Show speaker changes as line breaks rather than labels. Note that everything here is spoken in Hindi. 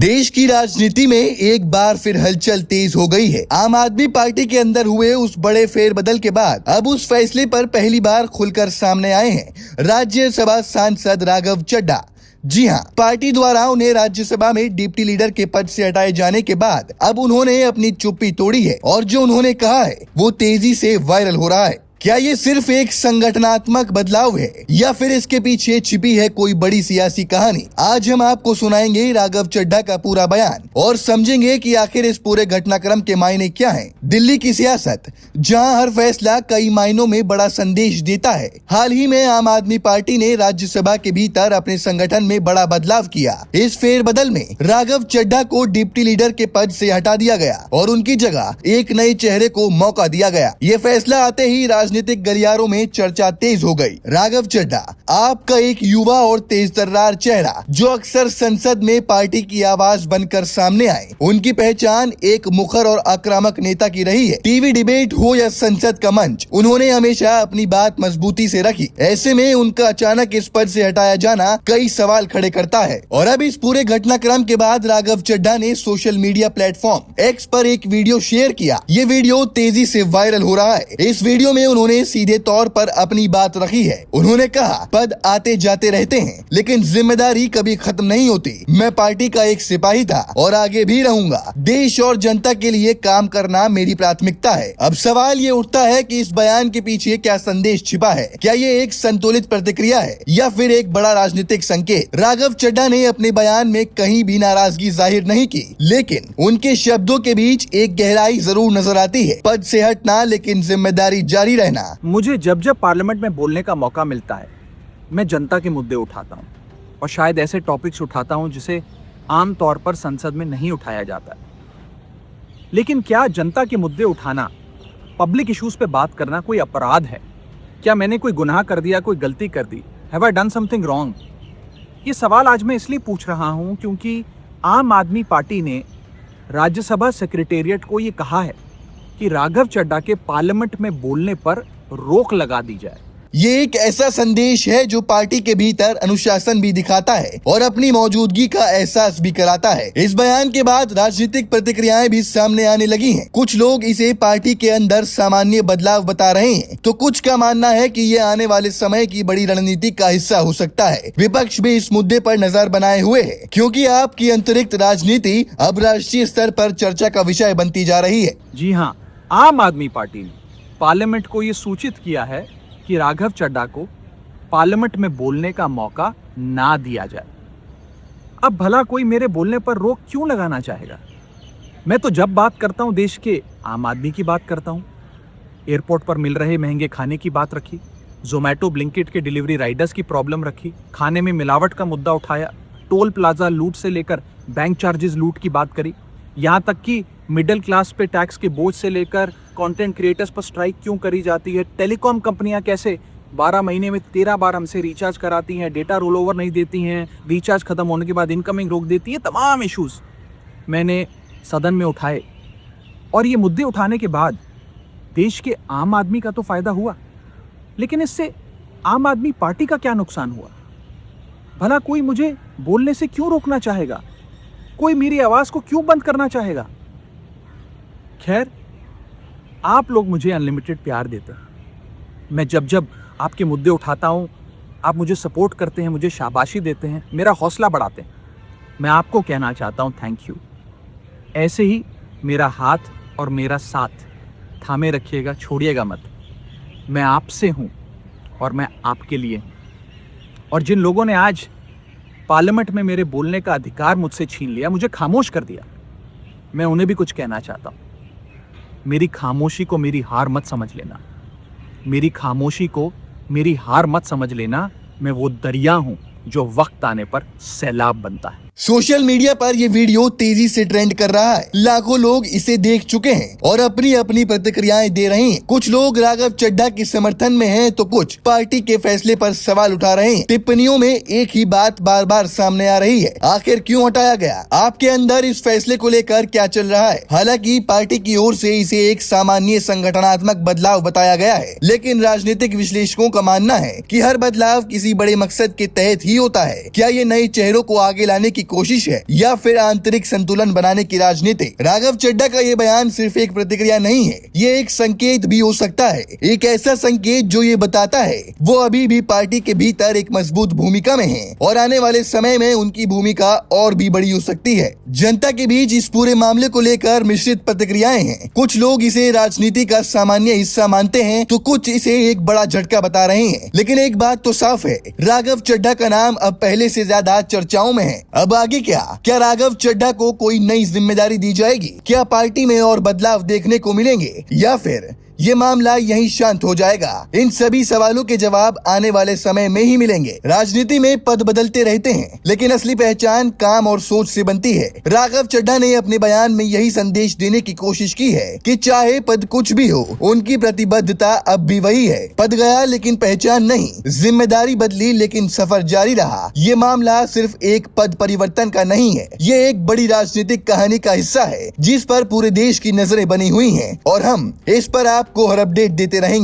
देश की राजनीति में एक बार फिर हलचल तेज हो गई है। आम आदमी पार्टी के अंदर हुए उस बड़े फेरबदल के बाद अब उस फैसले पर पहली बार खुलकर सामने आए हैं राज्यसभा सांसद राघव चड्ढा। जी हां, पार्टी द्वारा उन्हें राज्यसभा में डिप्टी लीडर के पद से हटाए जाने के बाद अब उन्होंने अपनी चुप्पी तोड़ी है और जो उन्होंने कहा है वो तेजी से वायरल हो रहा है। क्या ये सिर्फ एक संगठनात्मक बदलाव है या फिर इसके पीछे छिपी है कोई बड़ी सियासी कहानी? आज हम आपको सुनाएंगे राघव चड्ढा का पूरा बयान और समझेंगे कि आखिर इस पूरे घटनाक्रम के मायने क्या हैं। दिल्ली की सियासत, जहां हर फैसला कई मायनों में बड़ा संदेश देता है। हाल ही में आम आदमी पार्टी ने राज्यसभा के भीतर अपने संगठन में बड़ा बदलाव किया। इस फेरबदल में राघव चड्ढा को डिप्टी लीडर के पद से हटा दिया गया और उनकी जगह एक नए चेहरे को मौका दिया गया। ये फैसला आते ही राजनीतिक गलियारों में चर्चा तेज हो गई। राघव चड्ढा, आपका एक युवा और तेज तर्रार चेहरा जो अक्सर संसद में पार्टी की आवाज बनकर सामने आए। उनकी पहचान एक मुखर और आक्रामक नेता की रही है। टीवी डिबेट हो या संसद का मंच, उन्होंने हमेशा अपनी बात मजबूती से रखी। ऐसे में उनका अचानक इस पद से हटाया जाना कई सवाल खड़े करता है। और अब इस पूरे घटनाक्रम के बाद राघव चड्ढा ने सोशल मीडिया प्लेटफॉर्म एक्स पर एक वीडियो शेयर किया। ये वीडियो तेजी से वायरल हो रहा है। इस वीडियो में उन्होंने सीधे तौर पर अपनी बात रखी है। उन्होंने कहा, पद आते जाते रहते हैं लेकिन जिम्मेदारी कभी खत्म नहीं होती। मैं पार्टी का एक सिपाही था और आगे भी रहूंगा। देश और जनता के लिए काम करना मेरी प्राथमिकता है। अब सवाल ये उठता है कि इस बयान के पीछे क्या संदेश छिपा है? क्या ये एक संतुलित प्रतिक्रिया है या फिर एक बड़ा राजनीतिक संकेत? राघव चड्ढा ने अपने बयान में कहीं भी नाराजगी जाहिर नहीं की, लेकिन उनके शब्दों के बीच एक गहराई जरूर नजर आती है। पद से हटना लेकिन जिम्मेदारी जारी रहना।
मुझे जब जब पार्लियामेंट में बोलने का मौका मिलता है, मैं जनता के मुद्दे उठाता हूँ और शायद ऐसे टॉपिक्स उठाता हूँ जिसे आम तौर पर संसद में नहीं उठाया जाता। लेकिन क्या जनता के मुद्दे उठाना, पब्लिक इश्यूज पे बात करना कोई अपराध है? क्या मैंने कोई गुनाह कर दिया, कोई गलती कर दी? Have I done something wrong? ये सवाल आज मैं इसलिए पूछ रहा हूँ क्योंकि आम आदमी पार्टी ने राज्यसभा सेक्रेटेरिएट को ये कहा है कि राघव चड्ढा के पार्लियामेंट में बोलने पर रोक लगा दी जाए।
ये एक ऐसा संदेश है जो पार्टी के भीतर अनुशासन भी दिखाता है और अपनी मौजूदगी का एहसास भी कराता है। इस बयान के बाद राजनीतिक प्रतिक्रियाएं भी सामने आने लगी हैं। कुछ लोग इसे पार्टी के अंदर सामान्य बदलाव बता रहे हैं, तो कुछ का मानना है कि ये आने वाले समय की बड़ी रणनीति का हिस्सा हो सकता है। विपक्ष भी इस मुद्दे पर नजर बनाए हुए है क्योंकि आपकी अतिरिक्त राजनीति अब राष्ट्रीय स्तर पर चर्चा का विषय बनती जा रही है।
जी हाँ, आम आदमी पार्टी ने पार्लियामेंट को ये सूचित किया है कि राघव चड्ढा को पार्लियामेंट में बोलने का मौका ना दिया जाए। अब भला कोई मेरे बोलने पर रोक क्यों लगाना चाहेगा? मैं तो जब बात करता हूं देश के आम आदमी की बात करता हूं। एयरपोर्ट पर मिल रहे महंगे खाने की बात रखी, जोमैटो ब्लिंकिट के डिलीवरी राइडर्स की प्रॉब्लम रखी, खाने में मिलावट का मुद्दा उठाया, टोल प्लाजा लूट से लेकर बैंक चार्जेस लूट की बात करी, यहाँ तक कि मिडिल क्लास पे टैक्स के बोझ से लेकर कंटेंट क्रिएटर्स पर स्ट्राइक क्यों करी जाती है, टेलीकॉम कंपनियां कैसे 12 महीने में 13 बार हमसे रिचार्ज कराती हैं, डेटा रोल ओवर नहीं देती हैं, रिचार्ज खत्म होने के बाद इनकमिंग रोक देती हैं, तमाम इश्यूज मैंने सदन में उठाए। और ये मुद्दे उठाने के बाद देश के आम आदमी का तो फायदा हुआ, लेकिन इससे आम आदमी पार्टी का क्या नुकसान हुआ? भला कोई मुझे बोलने से क्यों रोकना चाहेगा? कोई मेरी आवाज को क्यों बंद करना चाहेगा? खैर, आप लोग मुझे अनलिमिटेड प्यार देते हैं। मैं जब जब आपके मुद्दे उठाता हूं, आप मुझे सपोर्ट करते हैं, मुझे शाबाशी देते हैं, मेरा हौसला बढ़ाते हैं। मैं आपको कहना चाहता हूं थैंक यू। ऐसे ही मेरा हाथ और मेरा साथ थामे रखिएगा, छोड़िएगा मत। मैं आपसे हूं और मैं आपके लिए हूं। और जिन लोगों ने आज पार्लियामेंट में मेरे बोलने का अधिकार मुझसे छीन लिया, मुझे खामोश कर दिया, मैं उन्हें भी कुछ कहना चाहता हूं। मेरी खामोशी को मेरी हार मत समझ लेना। मेरी खामोशी को मेरी हार मत समझ लेना। मैं वो दरिया हूं जो वक्त आने पर सैलाब बनता है।
सोशल मीडिया पर ये वीडियो तेजी से ट्रेंड कर रहा है। लाखों लोग इसे देख चुके हैं और अपनी अपनी प्रतिक्रियाएं दे रहे हैं। कुछ लोग राघव चड्ढा के समर्थन में हैं, तो कुछ पार्टी के फैसले पर सवाल उठा रहे हैं। टिप्पणियों में एक ही बात बार बार सामने आ रही है, आखिर क्यों हटाया गया? आपके अंदर इस फैसले को लेकर क्या चल रहा है? हालांकि पार्टी की ओर से इसे एक सामान्य संगठनात्मक बदलाव बताया गया है, लेकिन राजनीतिक विश्लेषकों का मानना है कि हर बदलाव किसी बड़े मकसद के तहत ही होता है। क्या ये नए चेहरों को आगे लाने की कोशिश है या फिर आंतरिक संतुलन बनाने की राजनीति। राघव चड्ढा का ये बयान सिर्फ एक प्रतिक्रिया नहीं है, ये एक संकेत भी हो सकता है, एक ऐसा संकेत जो ये बताता है वो अभी भी पार्टी के भीतर एक मजबूत भूमिका में है और आने वाले समय में उनकी भूमिका और भी बड़ी हो सकती है। जनता के बीच इस पूरे मामले को लेकर मिश्रित प्रतिक्रियाएं हैं। कुछ लोग इसे राजनीति का सामान्य हिस्सा मानते हैं तो कुछ इसे एक बड़ा झटका बता रहे हैं। लेकिन एक बात तो साफ है, राघव चड्ढा का नाम अब पहले से ज्यादा चर्चाओं में है। अब आगे क्या राघव चड्ढा को कोई नई जिम्मेदारी दी जाएगी? क्या पार्टी में और बदलाव देखने को मिलेंगे या फिर ये मामला यहीं शांत हो जाएगा? इन सभी सवालों के जवाब आने वाले समय में ही मिलेंगे। राजनीति में पद बदलते रहते हैं, लेकिन असली पहचान काम और सोच से बनती है। राघव चड्ढा ने अपने बयान में यही संदेश देने की कोशिश की है कि चाहे पद कुछ भी हो, उनकी प्रतिबद्धता अब भी वही है। पद गया लेकिन पहचान नहीं, जिम्मेदारी बदली लेकिन सफर जारी रहा। ये मामला सिर्फ एक पद परिवर्तन का नहीं है, ये एक बड़ी राजनीतिक कहानी का हिस्सा है जिस पर पूरे देश की नजरें बनी हुई हैं और हम इस पर आपको हर अपडेट देते रहेंगे।